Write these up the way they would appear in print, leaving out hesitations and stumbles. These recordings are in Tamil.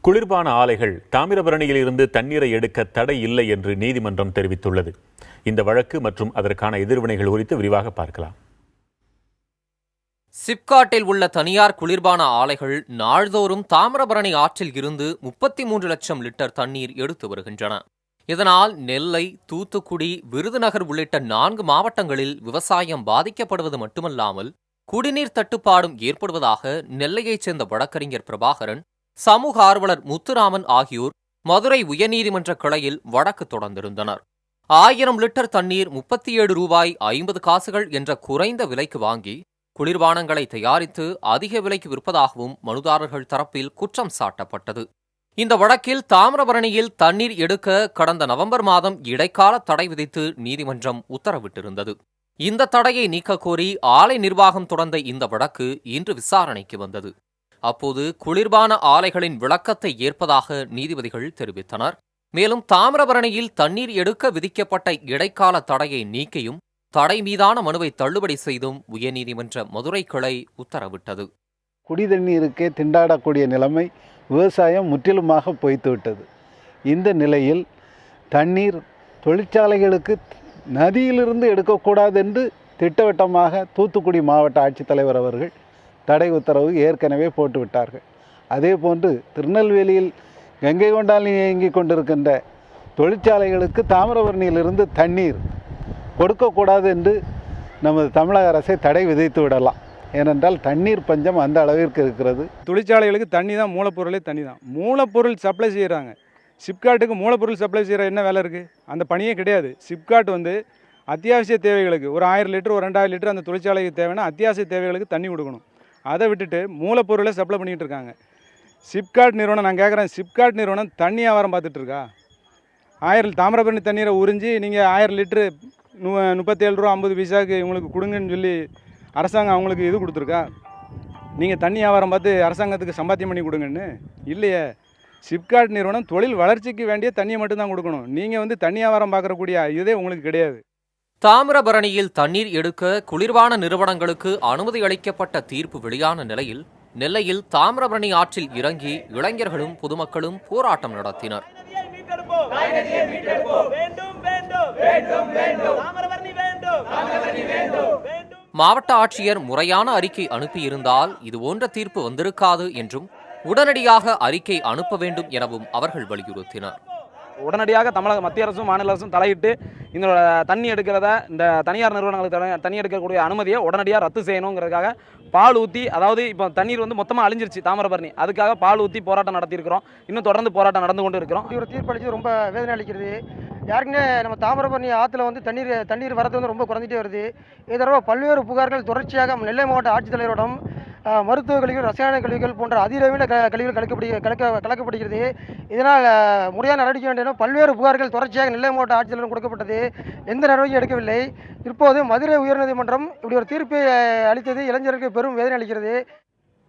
குளிர்பான ஆலைகள் தாமிரபரணியில் இருந்து தண்ணீரை எடுக்க தடை இல்லை என்று நீதிமன்றம் தெரிவித்துள்ளது. இந்த வழக்கு மற்றும் அதற்கான எதிர்வினைகள் குறித்து விரிவாக பார்க்கலாம். சிப்காட்டில் உள்ள தனியார் குளிர்பான ஆலைகள் நாள்தோறும் தாமிரபரணி ஆற்றில் இருந்து 33 லட்சம் லிட்டர் தண்ணீர் எடுத்து வருகின்றன. இதனால் நெல்லை, தூத்துக்குடி, விருதுநகர் உள்ளிட்ட 4 மாவட்டங்களில் விவசாயம் பாதிக்கப்படுவது மட்டுமல்லாமல் குடிநீர் தட்டுப்பாடும் ஏற்படுவதாக நெல்லையைச் சேர்ந்த வழக்கறிஞர் பிரபாகரன், சமூக ஆர்வலர் முத்துராமன் ஆகியோர் மதுரை உயர்நீதிமன்ற கிளையில் வழக்கு தொடர்ந்திருந்தனர். 1000 லிட்டர் தண்ணீர் 37 ரூபாய் 50 காசுகள் என்ற குறைந்த விலைக்கு வாங்கி குளிர்பானங்களை தயாரித்து அதிக விலைக்கு விற்பதாகவும் மனுதாரர்கள் தரப்பில் குற்றம் சாட்டப்பட்டது. இந்த வழக்கில் தாமிரபரணியில் தண்ணீர் எடுக்க கடந்த நவம்பர் மாதம் இடைக்கால தடை விதித்து நீதிமன்றம் உத்தரவிட்டிருந்தது. இந்த தடையை நீக்கக் கோரி ஆலை நிர்வாகம் தொடர்ந்த இந்த வழக்கு இன்று விசாரணைக்கு வந்தது. அப்போது குளிர்பான ஆலைகளின் விளக்கத்தை ஏற்பதாக நீதிபதிகள் தெரிவித்தனர். மேலும் தாமிரபரணியில் தண்ணீர் எடுக்க விதிக்கப்பட்ட இடைக்கால தடையை நீக்கியும் தடை மீதான மனுவை தள்ளுபடி செய்தும் உயர்நீதிமன்ற மதுரை கிளை உத்தரவிட்டது. குடிதண்ணீருக்கே திண்டாடக்கூடிய நிலைமை விவசாயம் முற்றிலுமாக பொய்த்துவிட்டது. இந்த நிலையில் தண்ணீர் தொழிற்சாலைகளுக்கு நதியிலிருந்து எடுக்கக்கூடாது என்று திட்டவட்டமாக தூத்துக்குடி மாவட்ட ஆட்சித்தலைவர் அவர்கள் தடை உத்தரவு ஏற்கனவே போட்டுவிட்டார்கள். அதே போன்று திருநெல்வேலியில் கங்கை கொண்டால் இயங்கிக் கொண்டிருக்கின்ற தொழிற்சாலைகளுக்கு தாமிரபரணியிலிருந்து தண்ணீர் கொடுக்கக்கூடாது என்று நமது தமிழக அரசை தடை விதித்து விடலாம். ஏனென்றால் தண்ணீர் பஞ்சம் அந்த அளவிற்கு இருக்கிறது. தொழிற்சாலைகளுக்கு தண்ணி தான் மூலப்பொருளே, தண்ணி தான் மூலப்பொருள் சப்ளை செய்கிறாங்க. சிப்காட்டுக்கு மூலப்பொருள் சப்ளை செய்கிற என்ன வேலை இருக்குது? அந்த பணியே கிடையாது. சிப்காட் அத்தியாவசிய தேவைகளுக்கு ஒரு 1000 லிட்டர் ஒரு 2000 லிட்டர் அந்த தொழிற்சாலைக்கு தேவைன்னா அத்தியாவசிய தேவைகளுக்கு தண்ணி கொடுக்கணும். அதை விட்டுட்டு மூலப்பொருளை சப்ளை பண்ணிகிட்டு இருக்காங்க. சிப்காட் நிறுவனம், நான் கேட்குறேன், சிப்காட் நிறுவனம் தண்ணி வியாபாரம் பார்த்துட்டு இருக்கா? 1000 தாமிரபரணி தண்ணீரை உறிஞ்சி நீங்கள் 1000 லிட்டரு 37 ரூபா 50 பைசாவுக்கு இவங்களுக்கு கொடுங்கன்னு சொல்லி அரசாங்கம் அவங்களுக்கு இது கொடுத்துருக்கா? நீங்கள் தண்ணி வியாபாரம் பார்த்து அரசாங்கத்துக்கு சம்பாத்தியம் பண்ணி கொடுங்கன்னு இல்லையே. சிப்காட் நிறுவனம் தொழில் வளர்ச்சிக்கு வேண்டிய தண்ணியை மட்டும்தான் கொடுக்கணும். நீங்கள் தண்ணி வியாபாரம் பார்க்கக்கூடிய இதே உங்களுக்கு கிடையாது. தாமிரபரணியில் தண்ணீர் எடுக்க குளிர்பான நிறுவனங்களுக்கு அனுமதி அளிக்கப்பட்ட தீர்ப்பு வெளியான நிலையில் நெல்லையில் தாமிரபரணி ஆற்றில் இறங்கி இளைஞர்களும் பொதுமக்களும் போராட்டம் நடத்தினர். மாவட்ட ஆட்சியர் முறையான அறிக்கை அனுப்பியிருந்தால் இதுபோன்ற தீர்ப்பு வந்திருக்காது என்றும் உடனடியாக அறிக்கை அனுப்ப வேண்டும் எனவும் அவர்கள் வலியுறுத்தினர். உடனடியாக தமிழக மத்திய அரசும் மாநில அரசும் தலையிட்டு இந்த தண்ணி எடுக்கிறத, இந்த தனியார் நிறுவனங்களுக்கு தண்ணி எடுக்கக்கூடிய அனுமதியை உடனடியாக ரத்து செய்யணுங்கிறதுக்காக பால் ஊற்றி, அதாவது இப்போ தண்ணீர் மொத்தமாக அழிஞ்சிருச்சு தாமிரபரணி, அதுக்காக பால் ஊற்றி போராட்டம் நடத்தியிருக்கிறோம். இன்னும் தொடர்ந்து போராட்டம் நடந்து கொண்டு இருக்கிறோம். ஒரு தீர்ப்பளித்து ரொம்ப வேதனை அளிக்கிறது. யாருக்குன்னே நம்ம தாமிரபரணி ஆற்றுல தண்ணீர் வரது ரொம்ப குறைஞ்சிட்டே வருது. இது தொடர்பாக பல்வேறு புகார்கள் தொடர்ச்சியாக நெல்லை மாவட்ட ஆட்சித்தலைவரிடம் மருத்துவ கழிவுகள், ரசாயன கழிவுகள் போன்ற அதிநவீன கழிவுகள் கலக்கப்படுகிறது. இதனால் முறையான நடவடிக்கை வேண்டும் பல்வேறு புகார்கள் தொடர்ச்சியாக நெல்லை மாவட்ட ஆட்சித்தலைவரிடம் கொடுக்கப்பட்டது. எந்த நடவடிக்கையும் எடுக்கவில்லை. இப்போது மதுரை உயர்நீதிமன்றம் இப்படி ஒரு தீர்ப்பை அளித்தது இளைஞருக்கு பெரும் வேதனை அளிக்கிறது.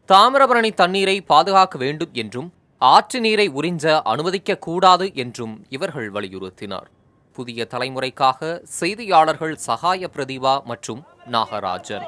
தாமிரபரணி தண்ணீரை பாதுகாக்க வேண்டும் என்றும் ஆற்று நீரை உறிஞ்ச அனுமதிக்க கூடாது என்றும் இவர்கள் வலியுறுத்தினார். புதிய தலைமுறைக்காக செய்தியாளர்கள் சகாய பிரதீபா மற்றும் நாகராஜன்.